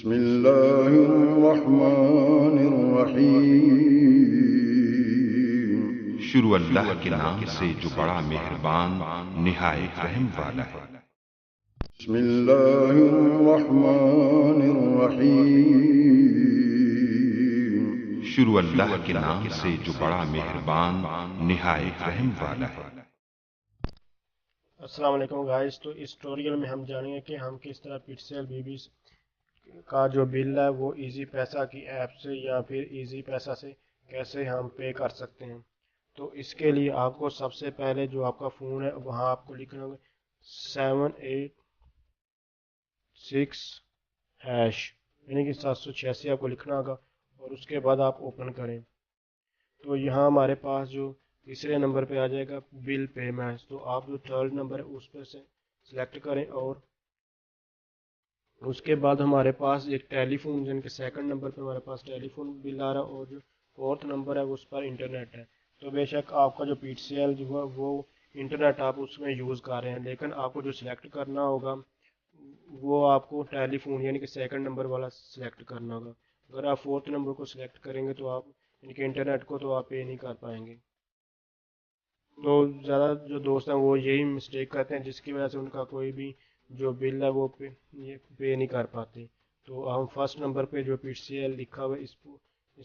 बिस्मिल्लाहिर्रहमानिर्रहीम। शुरू अल्लाह के नाम से जो बड़ा मेहरबान निहायत रहम वाला है। बिस्मिल्लाहिर्रहमानिर्रहीम। शुरू अल्लाह के नाम से जो बड़ा मेहरबान निहायत रहम वाला है। अस्सलाम वालेकुम गाइस। तो इस ट्यूटोरियल में हम जानेंगे कि हम किस तरह पिक्सेल बीबी का जो बिल है वो इजी पैसा की ऐप से या फिर इजी पैसा से कैसे हम पे कर सकते हैं। तो इसके लिए आपको सबसे पहले जो आपका फ़ोन है वहाँ आपको लिखना होगा 786# यानी कि 786 आपको लिखना होगा और उसके बाद आप ओपन करें। तो यहाँ हमारे पास जो तीसरे नंबर पे आ जाएगा बिल पेमेंट। तो आप जो थर्ड नंबर है उस पर से सिलेक्ट करें और उसके बाद हमारे पास एक टेलीफोन यानी कि सेकंड नंबर पे हमारे पास टेलीफोन बिल आ रहा है और जो फोर्थ नंबर है उस पर इंटरनेट है। तो बेशक आपका जो पीसीएल जो है वो इंटरनेट आप उसमें यूज़ कर रहे हैं, लेकिन आपको जो सिलेक्ट करना होगा वो आपको टेलीफोन यानी कि सेकंड नंबर वाला सिलेक्ट करना होगा। अगर आप फोर्थ नंबर को सिलेक्ट करेंगे तो आप यानी कि इंटरनेट को तो आप पे नहीं कर पाएंगे। तो ज़्यादा जो दोस्त हैं वो यही मिस्टेक करते हैं जिसकी वजह से उनका कोई भी जो बिल है वो पे नहीं कर पाते। तो हम फर्स्ट नंबर पे जो पीसीएल लिखा हुआ है इस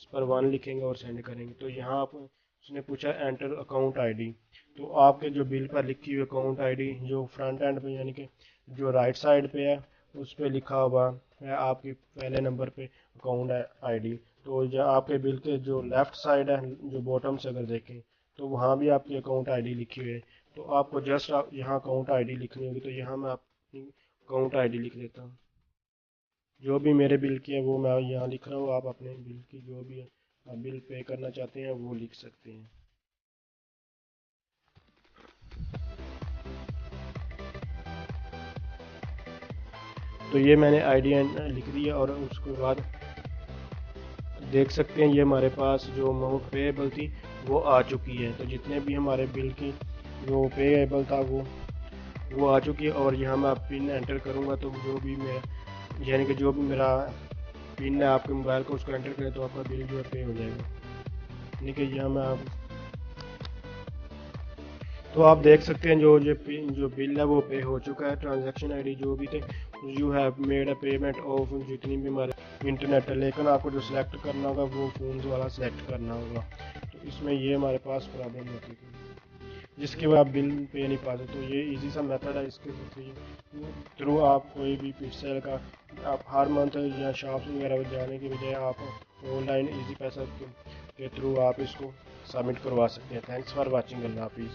पर 1 लिखेंगे और सेंड करेंगे। तो यहाँ आप उसने पूछा एंटर अकाउंट आईडी। तो आपके जो बिल पर लिखी हुई अकाउंट आईडी जो फ्रंट एंड पे यानी कि जो राइट साइड पे है उस पे लिखा हुआ है आपकी पहले नंबर पे अकाउंट आईडी। तो जहाँ आपके बिल के जो लेफ्ट साइड है जो बॉटम से अगर देखें तो वहाँ भी आपकी अकाउंट आईडी लिखी हुई है। तो आपको जस्ट यहाँ अकाउंट आईडी लिखनी होगी। तो यहाँ मैं अपनी अकाउंट आईडी लिख देता हूँ। जो भी मेरे बिल की है वो मैं यहाँ लिख रहा हूँ। आप अपने बिल की जो भी आप बिल पे करना चाहते हैं वो लिख सकते हैं। तो ये मैंने आईडी लिख दी है और उसके बाद देख सकते हैं ये हमारे पास जो अमाउंट पेएबल थी वो आ चुकी है। तो जितने भी हमारे बिल की जो पेएबल था वो आ चुकी है। और यहाँ मैं पिन एंटर करूँगा तो जो भी मेरा यानी कि जो भी मेरा पिन है आपके मोबाइल को उसको एंटर करें तो आपका बिल जो है पे हो जाएगा। यानी कि यहाँ मैं तो आप देख सकते हैं जो बिल है वो पे हो चुका है। ट्रांजैक्शन आईडी जो भी थे you have made a payment of जितनी भी हमारे इंटरनेट है, लेकिन आपको जो सिलेक्ट करना होगा वो फ़ोन वाला सिलेक्ट करना होगा। तो इसमें ये हमारे पास प्रॉब्लम होती है जिसके वजह आप बिल पे नहीं पाते। तो ये इजी सा मेथड है। इसके थ्रू आप कोई भी पिक्सेल का आप हर मंथ या शॉप्स वगैरह जाने की बजाय आप ऑनलाइन इजी पैसा के थ्रू आप इसको सबमिट करवा सकते हैं। Thanks for watching. अल्लाह हाफिज़।